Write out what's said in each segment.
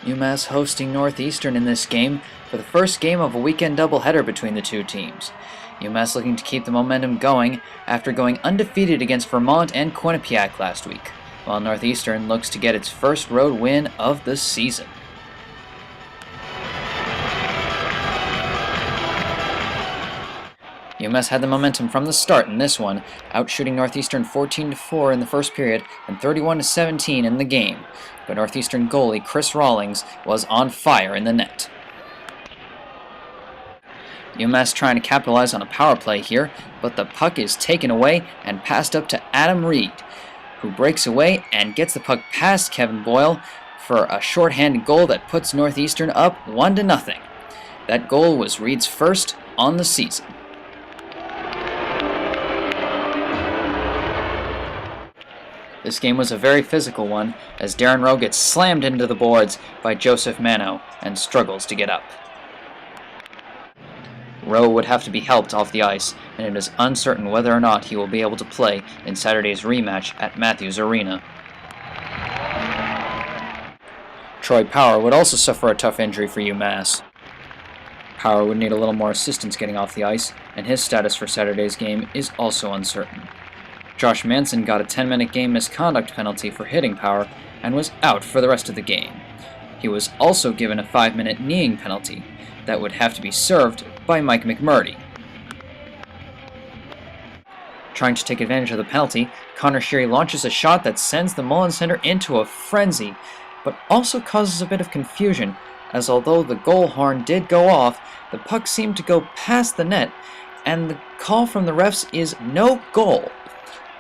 UMass hosting Northeastern in this game for the first game of a weekend doubleheader between the two teams. UMass looking to keep the momentum going after going undefeated against Vermont and Quinnipiac last week, while Northeastern looks to get its first road win of the season. UMass had the momentum from the start in this one, outshooting Northeastern 14-4 in the first period and 31-17 in the game, but Northeastern goalie Chris Rawlings was on fire in the net. UMass trying to capitalize on a power play here, but the puck is taken away and passed up to Adam Reed, who breaks away and gets the puck past Kevin Boyle for a shorthanded goal that puts Northeastern up 1-0. That goal was Reed's first on the season. This game was a very physical one, as Darren Rowe gets slammed into the boards by Joseph Mano and struggles to get up. Rowe would have to be helped off the ice, and it is uncertain whether or not he will be able to play in Saturday's rematch at Matthews Arena. Troy Power would also suffer a tough injury for UMass. Power would need a little more assistance getting off the ice, and his status for Saturday's game is also uncertain. Josh Manson got a 10-minute game misconduct penalty for hitting Power and was out for the rest of the game. He was also given a 5-minute kneeing penalty that would have to be served by Mike McMurdy. Trying to take advantage of the penalty, Connor Sheary launches a shot that sends the Mullins Center into a frenzy, but also causes a bit of confusion, as although the goal horn did go off, the puck seemed to go past the net, and the call from the refs is no goal.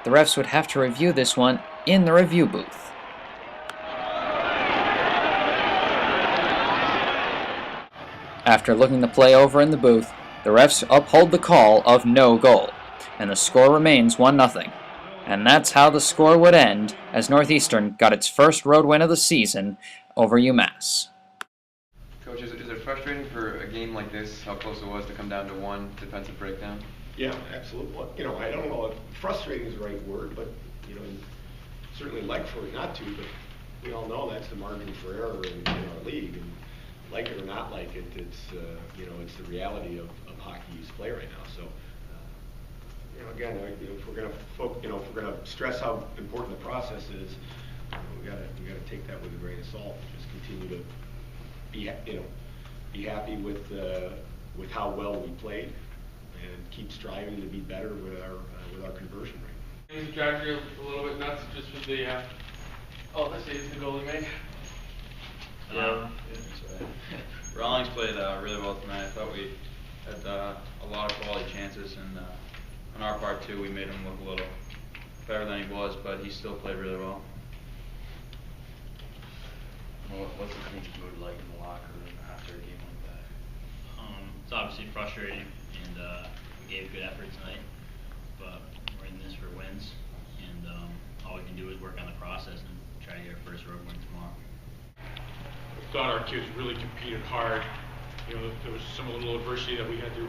The refs would have to review this one in the review booth. After looking the play over in the booth, the refs uphold the call of no goal, and the score remains 1-0. And that's how the score would end, as Northeastern got its first road win of the season over UMass. Coach, is it frustrating for a game like this, how close it was to come down to one defensive breakdown? Yeah, absolutely. I don't know if frustrating is the right word, but, certainly like for it not to, but we all know that's the margin for error in our league. And like it or not like it, it's the reality of hockey youth play right now. So, again, if we're gonna stress how important the process is, we gotta take that with a grain of salt. Just continue to be happy with how well we played, and keep striving to be better with our conversion rate. It was drive you a little bit nuts just with the the goal he made. Rawlings played really well tonight. I thought we had a lot of quality chances, and on our part too, we made him look a little better than he was, but he still played really well. What's the team's mood like in the locker room after a game like that? It's obviously frustrating, and we gave good effort tonight, but we're in this for wins, and all we can do is work on the process and try to get our first road win tomorrow. I thought our kids really competed hard. There was some little adversity that we had to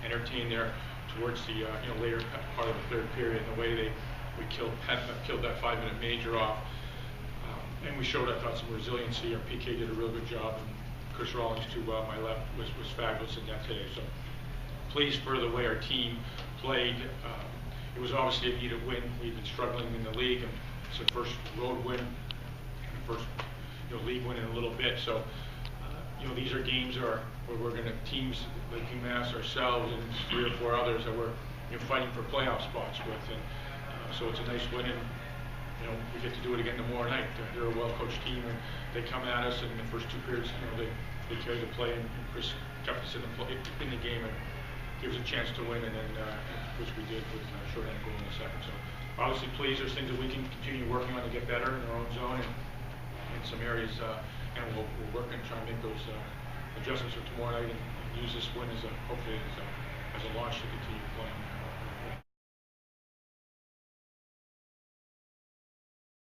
entertain there towards the later part of the third period, and the way we killed that 5-minute major off. And we showed, I thought, some resiliency. Our PK did a real good job, and Chris Rawlings to my left was fabulous in that today. So pleased for the way our team played. It was obviously a needed win. We've been struggling in the league, and it's the first road win, first league win in a little bit. So these are games where we're going to teams like UMass, ourselves, and 3 or 4 others that we're fighting for playoff spots with, and so it's a nice win. And we get to do it again tomorrow night. They're a well-coached team, and they come at us, and in the first 2 periods, they carry the play, and Chris kept us in the game and gives a chance to win, and then which we did with a short-hand goal in the second. So obviously pleased. There's things that we can continue working on to get better in our own zone and in some areas, and we'll work and try and make those adjustments for tomorrow night and use this win hopefully as a launch to continue playing.